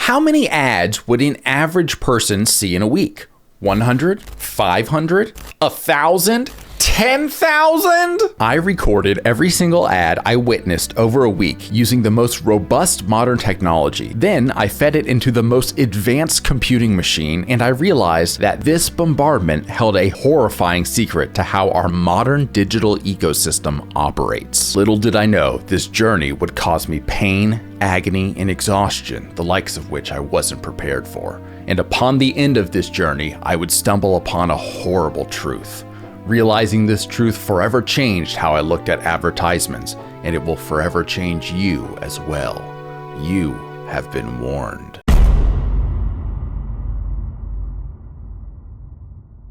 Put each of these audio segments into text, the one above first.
How many ads would an average person see in a week? 100? 500? 1,000? 10,000? I recorded every single ad I witnessed over a week using the most robust modern technology. Then I fed it into the most advanced computing machine, and I realized that this bombardment held a horrifying secret to how our modern digital ecosystem operates. Little did I know this journey would cause me pain, agony, and exhaustion, the likes of which I wasn't prepared for. And upon the end of this journey, I would stumble upon a horrible truth. Realizing this truth forever changed how I looked at advertisements, and it will forever change you as well. You have been warned.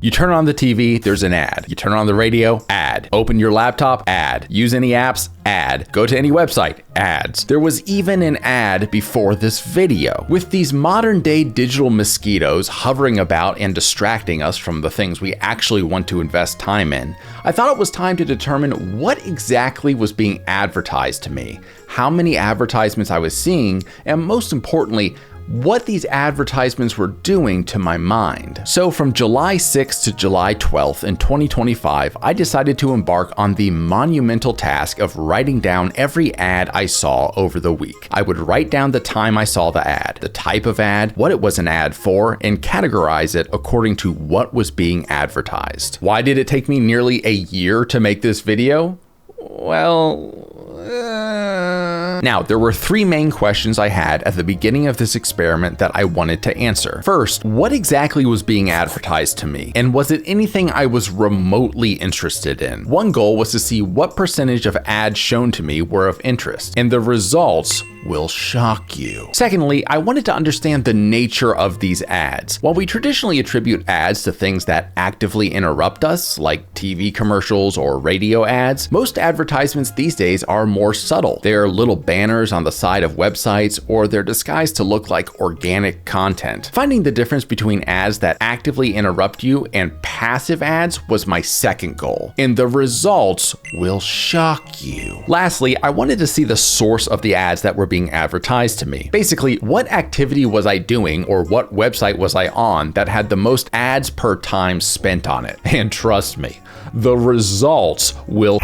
You turn on the TV, there's an ad. You turn on the radio, ad. Open your laptop, ad. Use any apps, ad. Go to any website, ads. There was even an ad before this video. With these modern day digital mosquitoes hovering about and distracting us from the things we actually want to invest time in, I thought it was time to determine what exactly was being advertised to me, how many advertisements I was seeing, and most importantly, what these advertisements were doing to my mind. So from July 6th to July 12th in 2025, I decided to embark on the monumental task of writing down every ad I saw over the week. I would write down the time I saw the ad, the type of ad, what it was an ad for, and categorize it according to what was being advertised. Why did it take me nearly a year to make this video? Now, there were three main questions I had at the beginning of this experiment that I wanted to answer. First, what exactly was being advertised to me? And was it anything I was remotely interested in? One goal was to see what percentage of ads shown to me were of interest, and the results will shock you. Secondly, I wanted to understand the nature of these ads. While we traditionally attribute ads to things that actively interrupt us, like TV commercials or radio ads, most advertisements these days are more subtle. They're little banners on the side of websites, or they're disguised to look like organic content. Finding the difference between ads that actively interrupt you and passive ads was my second goal, and the results will shock you. Lastly, I wanted to see the source of the ads that were being advertised to me. Basically, what activity was I doing, or what website was I on that had the most ads per time spent on it? And trust me, the results will.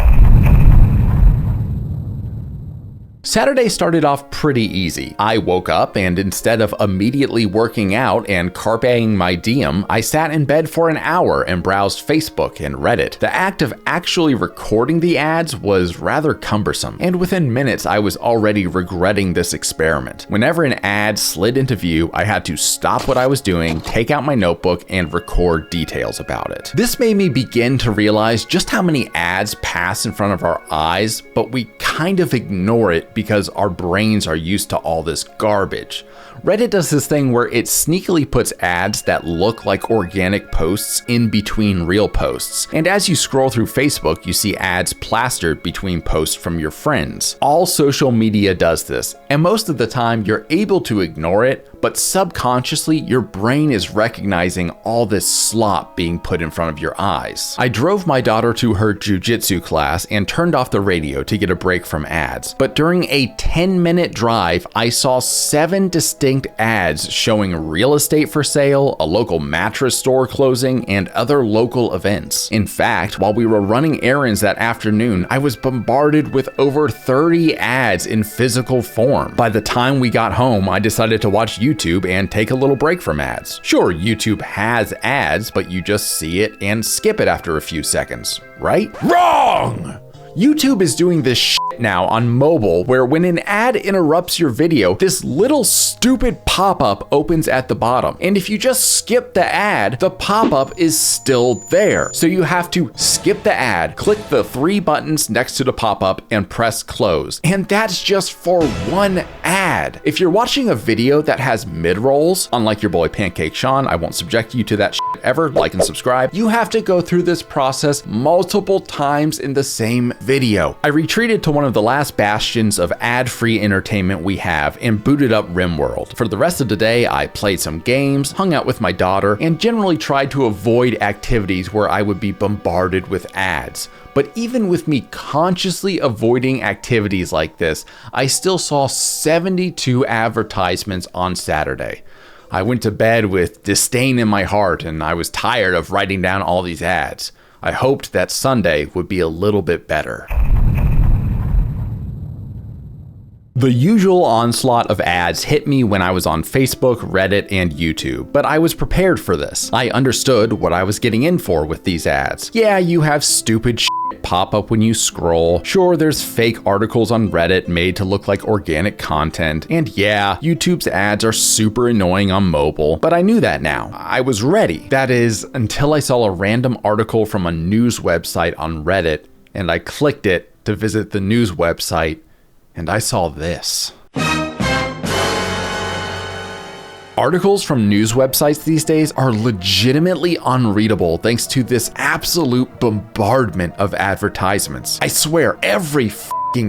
Saturday started off pretty easy. I woke up and instead of immediately working out and carpeing my diem, I sat in bed for an hour and browsed Facebook and Reddit. The act of actually recording the ads was rather cumbersome, and within minutes I was already regretting this experiment. Whenever an ad slid into view, I had to stop what I was doing, take out my notebook, and record details about it. This made me begin to realize just how many ads pass in front of our eyes, but we kind of ignore it because our brains are used to all this garbage. Reddit does this thing where it sneakily puts ads that look like organic posts in between real posts. And as you scroll through Facebook, you see ads plastered between posts from your friends. All social media does this, and most of the time you're able to ignore it, but subconsciously your brain is recognizing all this slop being put in front of your eyes. I drove my daughter to her jujitsu class and turned off the radio to get a break from ads, but during a 10-minute drive, I saw 7 distinct ads showing real estate for sale, a local mattress store closing, and other local events. In fact, while we were running errands that afternoon, I was bombarded with over 30 ads in physical form. By the time we got home, I decided to watch YouTube and take a little break from ads. Sure, YouTube has ads, but you just see it and skip it after a few seconds, right? Wrong! YouTube is doing this shit now on mobile, where when an ad interrupts your video, this little stupid pop-up opens at the bottom. And if you just skip the ad, the pop-up is still there. So you have to skip the ad, click the 3 buttons next to the pop-up, and press close. And that's just for one ad. If you're watching a video that has mid-rolls, unlike your boy Pancake Sean, I won't subject you to that shit ever, like and subscribe, you have to go through this process multiple times in the same video. I retreated to one of the last bastions of ad-free entertainment we have and booted up RimWorld. For the rest of the day, I played some games, hung out with my daughter, and generally tried to avoid activities where I would be bombarded with ads. But even with me consciously avoiding activities like this, I still saw 70 72 advertisements on Saturday. I went to bed with disdain in my heart, and I was tired of writing down all these ads. I hoped that Sunday would be a little bit better. The usual onslaught of ads hit me when I was on Facebook, Reddit, and YouTube, but I was prepared for this. I understood what I was getting in for with these ads. Yeah, you have stupid shit pop up when you scroll. Sure, there's fake articles on Reddit made to look like organic content. And yeah, YouTube's ads are super annoying on mobile, but I knew that now. I was ready. That is, until I saw a random article from a news website on Reddit, and I clicked it to visit the news website, and I saw this. Articles from news websites these days are legitimately unreadable thanks to this absolute bombardment of advertisements. I swear, every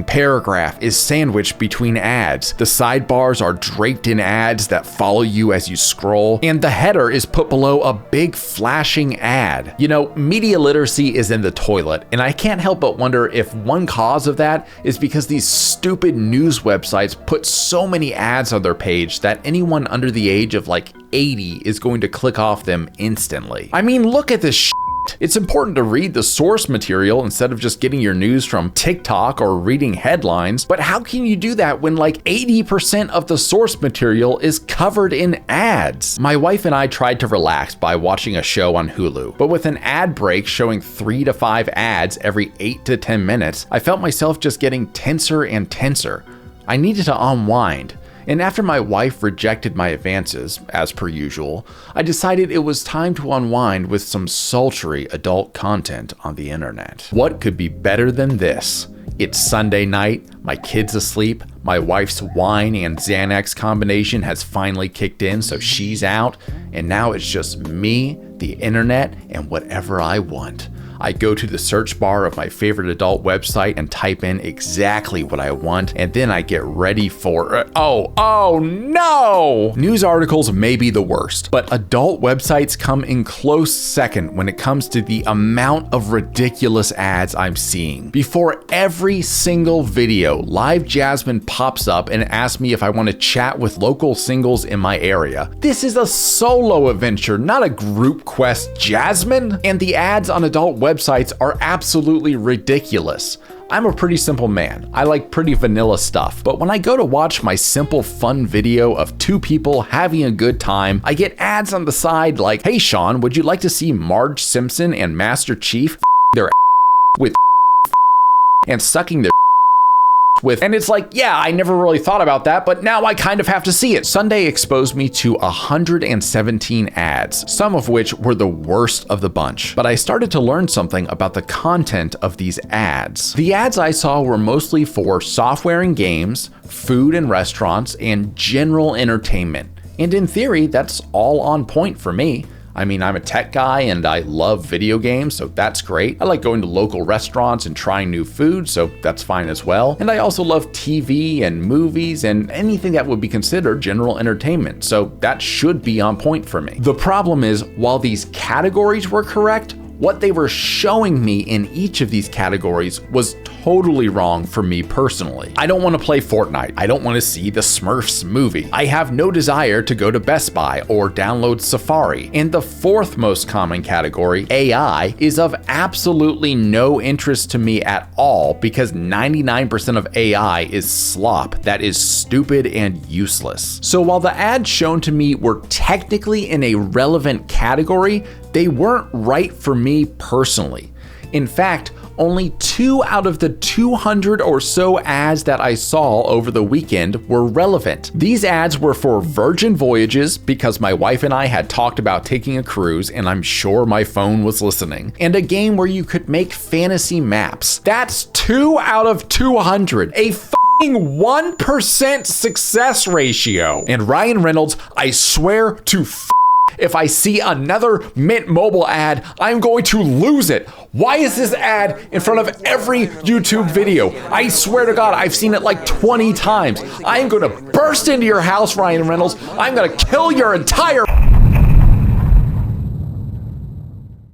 paragraph is sandwiched between ads. The sidebars are draped in ads that follow you as you scroll, and the header is put below a big flashing ad. You know, media literacy is in the toilet, and I can't help but wonder if one cause of that is because these stupid news websites put so many ads on their page that anyone under the age of like 80 is going to click off them instantly. I mean, look at this shit. It's important to read the source material instead of just getting your news from TikTok or reading headlines, but how can you do that when like 80% of the source material is covered in ads? My wife and I tried to relax by watching a show on Hulu, but with an ad break showing 3 to 5 ads every 8 to 10 minutes, I felt myself just getting tenser and tenser. I needed to unwind. And after my wife rejected my advances, as per usual, I decided it was time to unwind with some sultry adult content on the internet. What could be better than this? It's Sunday night, my kid's asleep, my wife's wine and Xanax combination has finally kicked in, so she's out, and now it's just me, the internet, and whatever I want. I go to the search bar of my favorite adult website and type in exactly what I want, and then I get ready for, oh no! News articles may be the worst, but adult websites come in close second when it comes to the amount of ridiculous ads I'm seeing. Before every single video, Live Jasmine pops up and asks me if I want to chat with local singles in my area. This is a solo adventure, not a group quest, Jasmine! And the ads on adult websites are absolutely ridiculous. I'm a pretty simple man. I like pretty vanilla stuff, but when I go to watch my simple fun video of 2 people having a good time, I get ads on the side like, "Hey Sean, would you like to see Marge Simpson and Master Chief their with and sucking their with," and it's like, yeah, I never really thought about that, but now I kind of have to see it. Sunday exposed me to 117 ads, some of which were the worst of the bunch, but I started to learn something about the content of these ads. The ads I saw were mostly for software and games, food and restaurants, and general entertainment. And in theory, that's all on point for me. I mean, I'm a tech guy and I love video games, so that's great. I like going to local restaurants and trying new food, so that's fine as well. And I also love TV and movies and anything that would be considered general entertainment, so that should be on point for me. The problem is, while these categories were correct, what they were showing me in each of these categories was totally wrong for me personally. I don't want to play Fortnite. I don't want to see the Smurfs movie. I have no desire to go to Best Buy or download Safari. And the 4th most common category, AI, is of absolutely no interest to me at all because 99% of AI is slop that is stupid and useless. So while the ads shown to me were technically in a relevant category, they weren't right for me personally. In fact, only 2 out of the 200 or so ads that I saw over the weekend were relevant. These ads were for Virgin Voyages because my wife and I had talked about taking a cruise and I'm sure my phone was listening, and a game where you could make fantasy maps. That's 2 out of 200. A 1% success ratio. And Ryan Reynolds, I swear to if I see another Mint Mobile ad, I'm going to lose it. Why is this ad in front of every YouTube video? I swear to God, I've seen it like 20 times. I am going to burst into your house, Ryan Reynolds. I'm going to kill your entire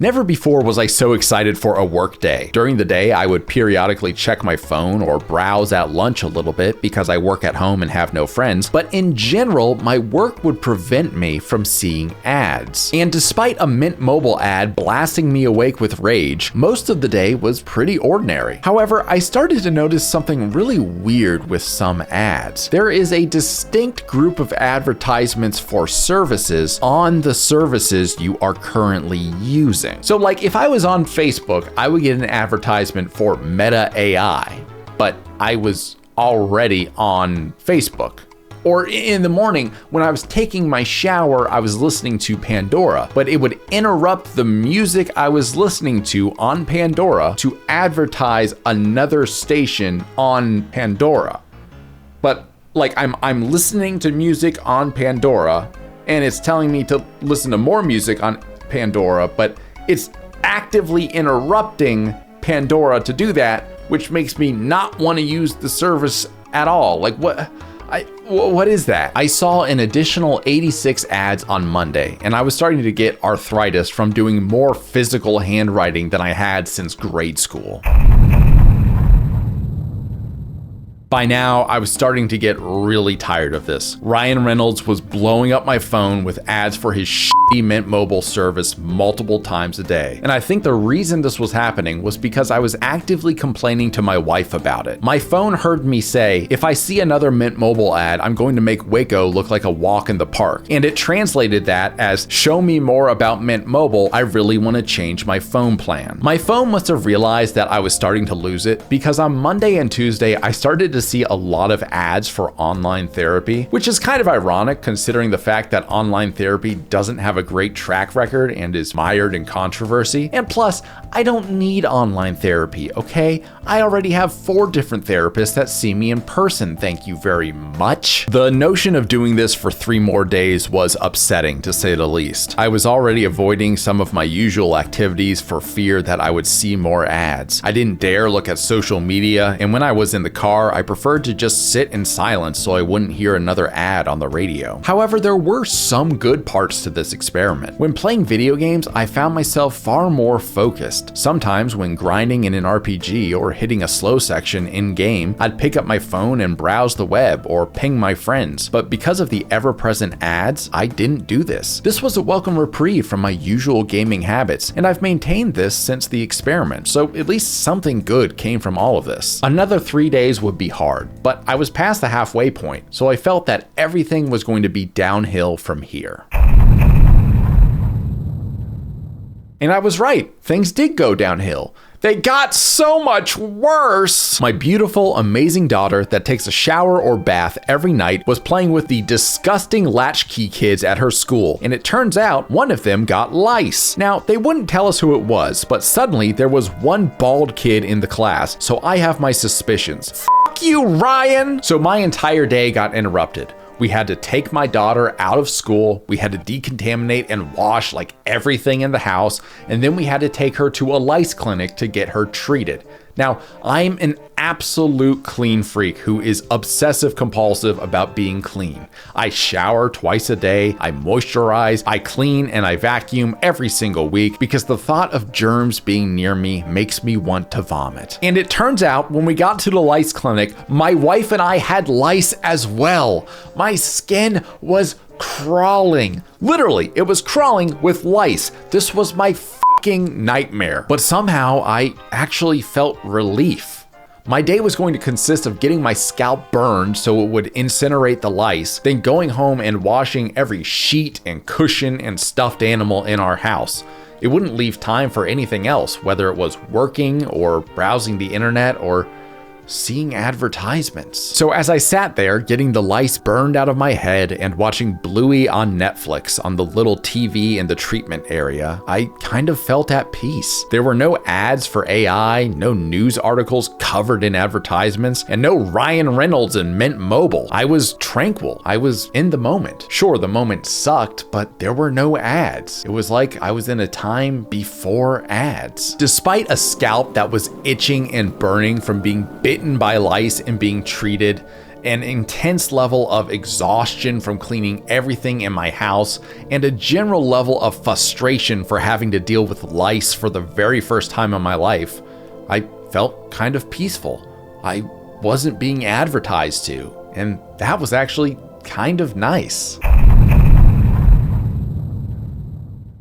Never before was I so excited for a work day. During the day, I would periodically check my phone or browse at lunch a little bit because I work at home and have no friends, but in general, my work would prevent me from seeing ads. And despite a Mint Mobile ad blasting me awake with rage, most of the day was pretty ordinary. However, I started to notice something really weird with some ads. There is a distinct group of advertisements for services on the services you are currently using. So like if I was on Facebook, I would get an advertisement for Meta AI, but I was already on Facebook. Or in the morning, when I was taking my shower, I was listening to Pandora, but it would interrupt the music I was listening to on Pandora to advertise another station on Pandora. But like I'm listening to music on Pandora, and it's telling me to listen to more music on Pandora, but it's actively interrupting Pandora to do that, which makes me not want to use the service at all. Like what is that? I saw an additional 86 ads on Monday, and I was starting to get arthritis from doing more physical handwriting than I had since grade school. By now, I was starting to get really tired of this. Ryan Reynolds was blowing up my phone with ads for his shitty Mint Mobile service multiple times a day. And I think the reason this was happening was because I was actively complaining to my wife about it. My phone heard me say, if I see another Mint Mobile ad, I'm going to make Waco look like a walk in the park. And it translated that as, show me more about Mint Mobile, I really want to change my phone plan. My phone must have realized that I was starting to lose it, because on Monday and Tuesday, I started to see a lot of ads for online therapy, which is kind of ironic considering the fact that online therapy doesn't have a great track record and is mired in controversy. And plus, I don't need online therapy, okay? I already have 4 different therapists that see me in person, thank you very much. The notion of doing this for 3 more days was upsetting, to say the least. I was already avoiding some of my usual activities for fear that I would see more ads. I didn't dare look at social media, and when I was in the car, I preferred to just sit in silence so I wouldn't hear another ad on the radio. However, there were some good parts to this experiment. When playing video games, I found myself far more focused. Sometimes when grinding in an RPG or hitting a slow section in-game, I'd pick up my phone and browse the web or ping my friends. But because of the ever-present ads, I didn't do this. This was a welcome reprieve from my usual gaming habits, and I've maintained this since the experiment, so at least something good came from all of this. Another 3 days would be hard, but I was past the halfway point, so I felt that everything was going to be downhill from here. And I was right, things did go downhill. They got so much worse. My beautiful, amazing daughter that takes a shower or bath every night was playing with the disgusting latchkey kids at her school, and it turns out one of them got lice. Now, they wouldn't tell us who it was, but suddenly there was one bald kid in the class, so I have my suspicions. F you, Ryan! So my entire day got interrupted. We had to take my daughter out of school, we had to decontaminate and wash like everything in the house, and then we had to take her to a lice clinic to get her treated. Now, I'm an absolute clean freak who is obsessive compulsive about being clean. I shower twice a day, I moisturize, I clean, and I vacuum every single week because the thought of germs being near me makes me want to vomit. And it turns out when we got to the lice clinic, my wife and I had lice as well. My skin was crawling. Literally, it was crawling with lice. This was my fucking nightmare. But somehow I actually felt relief. My day was going to consist of getting my scalp burned so it would incinerate the lice, then going home and washing every sheet and cushion and stuffed animal in our house. It wouldn't leave time for anything else, whether it was working or browsing the internet or seeing advertisements. So as I sat there getting the lice burned out of my head and watching Bluey on Netflix on the little TV in the treatment area, I kind of felt at peace. There were no ads for AI, no news articles covered in advertisements, and no Ryan Reynolds and Mint Mobile. I was tranquil. I was in the moment. Sure, the moment sucked, but there were no ads. It was like I was in a time before ads. Despite a scalp that was itching and burning from being bitten by lice and being treated, an intense level of exhaustion from cleaning everything in my house, and a general level of frustration for having to deal with lice for the very first time in my life, I felt kind of peaceful. I wasn't being advertised to, and that was actually kind of nice.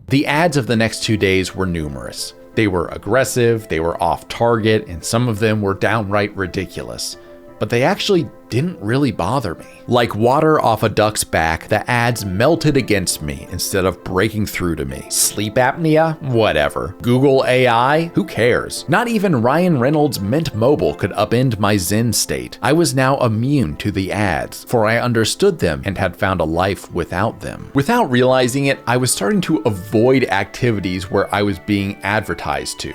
The ads of the next 2 days were numerous. They were aggressive, they were off target, and some of them were downright ridiculous. But they actually didn't really bother me. Like water off a duck's back, the ads melted against me instead of breaking through to me. Sleep apnea? Whatever. Google AI? Who cares? Not even Ryan Reynolds' Mint Mobile could upend my Zen state. I was now immune to the ads, for I understood them and had found a life without them. Without realizing it, I was starting to avoid activities where I was being advertised to.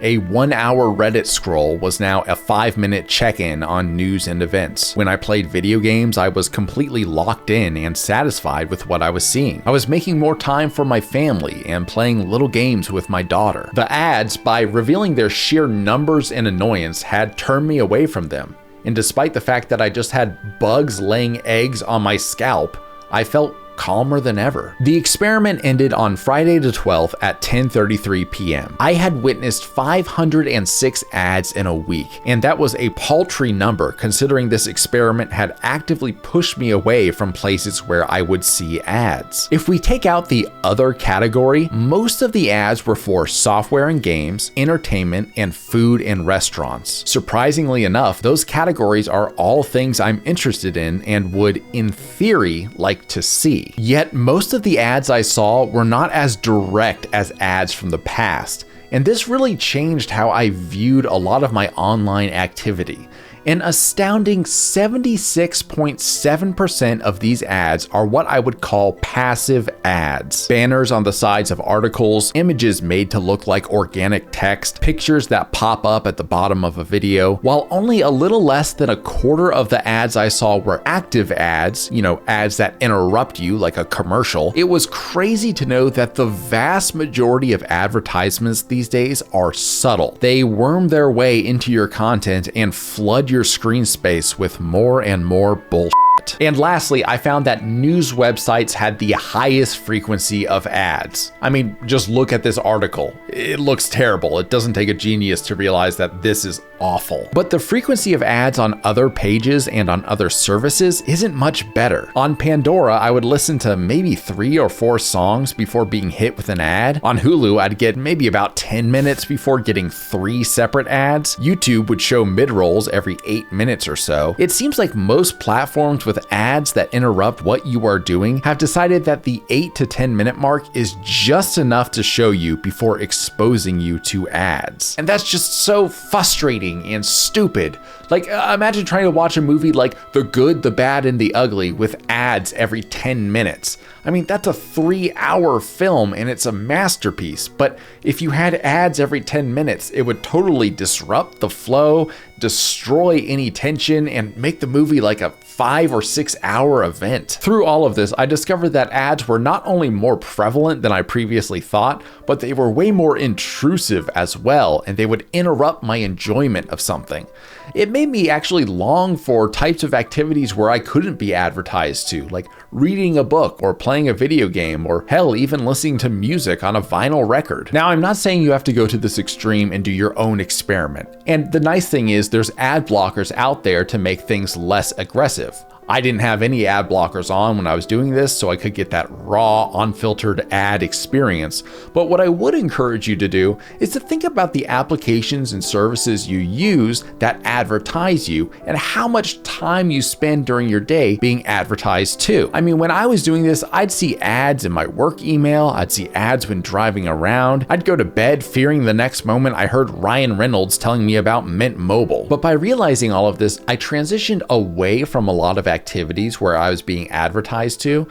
A 1-hour Reddit scroll was now a 5-minute check-in on news and events. When I played video games, I was completely locked in and satisfied with what I was seeing. I was making more time for my family and playing little games with my daughter. The ads, by revealing their sheer numbers and annoyance, had turned me away from them. And despite the fact that I just had bugs laying eggs on my scalp, I felt calmer than ever. The experiment ended on Friday the 12th at 10:33 p.m. I had witnessed 506 ads in a week, and that was a paltry number considering this experiment had actively pushed me away from places where I would see ads. If we take out the other category, most of the ads were for software and games, entertainment, and food and restaurants. Surprisingly enough, those categories are all things I'm interested in and would, in theory, like to see. Yet most of the ads I saw were not as direct as ads from the past, and this really changed how I viewed a lot of my online activity. An astounding 76.7% of these ads are what I would call passive ads. Banners on the sides of articles, images made to look like organic text, pictures that pop up at the bottom of a video, while only a little less than a quarter of the ads I saw were active ads, ads that interrupt you like a commercial. It was crazy to know that the vast majority of advertisements these days are subtle. They worm their way into your content and flood your screen space with more and more bullshit. And lastly, I found that news websites had the highest frequency of ads. I mean, just look at this article. It looks terrible. It doesn't take a genius to realize that this is awful. But the frequency of ads on other pages and on other services isn't much better. On Pandora, I would listen to maybe 3 or 4 songs before being hit with an ad. On Hulu, I'd get maybe about 10 minutes before getting 3 separate ads. YouTube would show mid-rolls every 8 minutes or so. It seems like most platforms with ads that interrupt what you are doing have decided that the 8 to 10 minute mark is just enough to show you before exposing you to ads. And that's just so frustrating and stupid. Like, imagine trying to watch a movie like The Good, the Bad, and the Ugly with ads every 10 minutes. I mean, that's a 3-hour film and it's a masterpiece, but if you had ads every 10 minutes, it would totally disrupt the flow, destroy any tension, and make the movie like a 5 or 6 hour event. Through all of this, I discovered that ads were not only more prevalent than I previously thought, but they were way more intrusive as well, and they would interrupt my enjoyment of something. It made me actually long for types of activities where I couldn't be advertised to, like reading a book or playing a video game, or hell, even listening to music on a vinyl record. Now, I'm not saying you have to go to this extreme and do your own experiment. And the nice thing is there's ad blockers out there to make things less aggressive. I didn't have any ad blockers on when I was doing this, so I could get that raw, unfiltered ad experience. But what I would encourage you to do is to think about the applications and services you use that advertise you and how much time you spend during your day being advertised to. I mean, when I was doing this, I'd see ads in my work email, I'd see ads when driving around, I'd go to bed fearing the next moment I heard Ryan Reynolds telling me about Mint Mobile. But by realizing all of this, I transitioned away from a lot of activities where I was being advertised to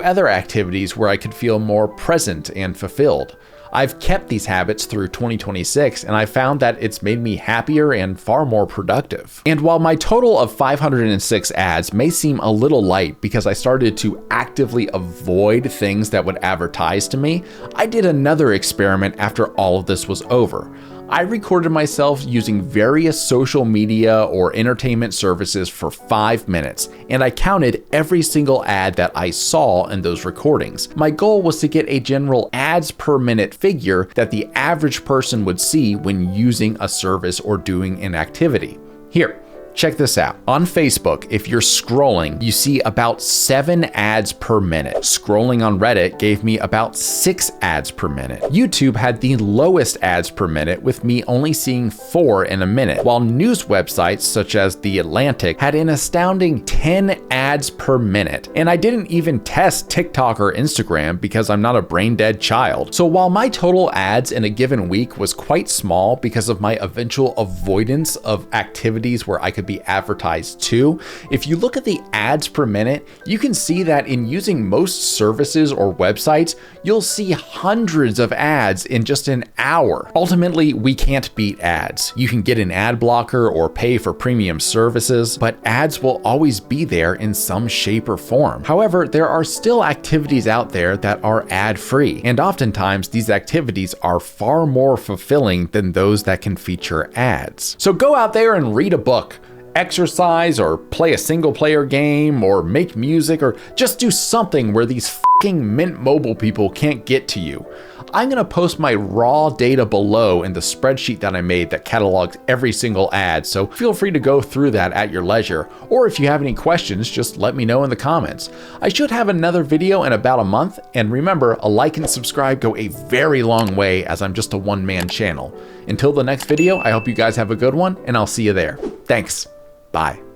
other activities where I could feel more present and fulfilled. I've kept these habits through 2026, and I found that it's made me happier and far more productive. And while my total of 506 ads may seem a little light because I started to actively avoid things that would advertise to me, I did another experiment after all of this was over. I recorded myself using various social media or entertainment services for 5 minutes, and I counted every single ad that I saw in those recordings. My goal was to get a general ads per minute figure that the average person would see when using a service or doing an activity. Here, check this out. On Facebook, if you're scrolling, you see about 7 ads per minute. Scrolling on Reddit gave me about 6 ads per minute. YouTube had the lowest ads per minute, with me only seeing 4 in a minute, while news websites such as The Atlantic had an astounding 10 ads per minute. And I didn't even test TikTok or Instagram because I'm not a brain-dead child. So while my total ads in a given week was quite small because of my eventual avoidance of activities where I could be advertised to, if you look at the ads per minute, you can see that in using most services or websites, you'll see hundreds of ads in just an hour. Ultimately, we can't beat ads. You can get an ad blocker or pay for premium services, but ads will always be there in some shape or form. However, there are still activities out there that are ad-free, and oftentimes these activities are far more fulfilling than those that can feature ads. So go out there and read a book, exercise, or play a single player game, or make music, or just do something where these fucking Mint Mobile people can't get to you. I'm gonna post my raw data below in the spreadsheet that I made that catalogs every single ad, so feel free to go through that at your leisure, or if you have any questions, just let me know in the comments. I should have another video in about a month, and remember, a like and subscribe go a very long way as I'm just a one-man channel. Until the next video, I hope you guys have a good one, and I'll see you there. Thanks. Bye.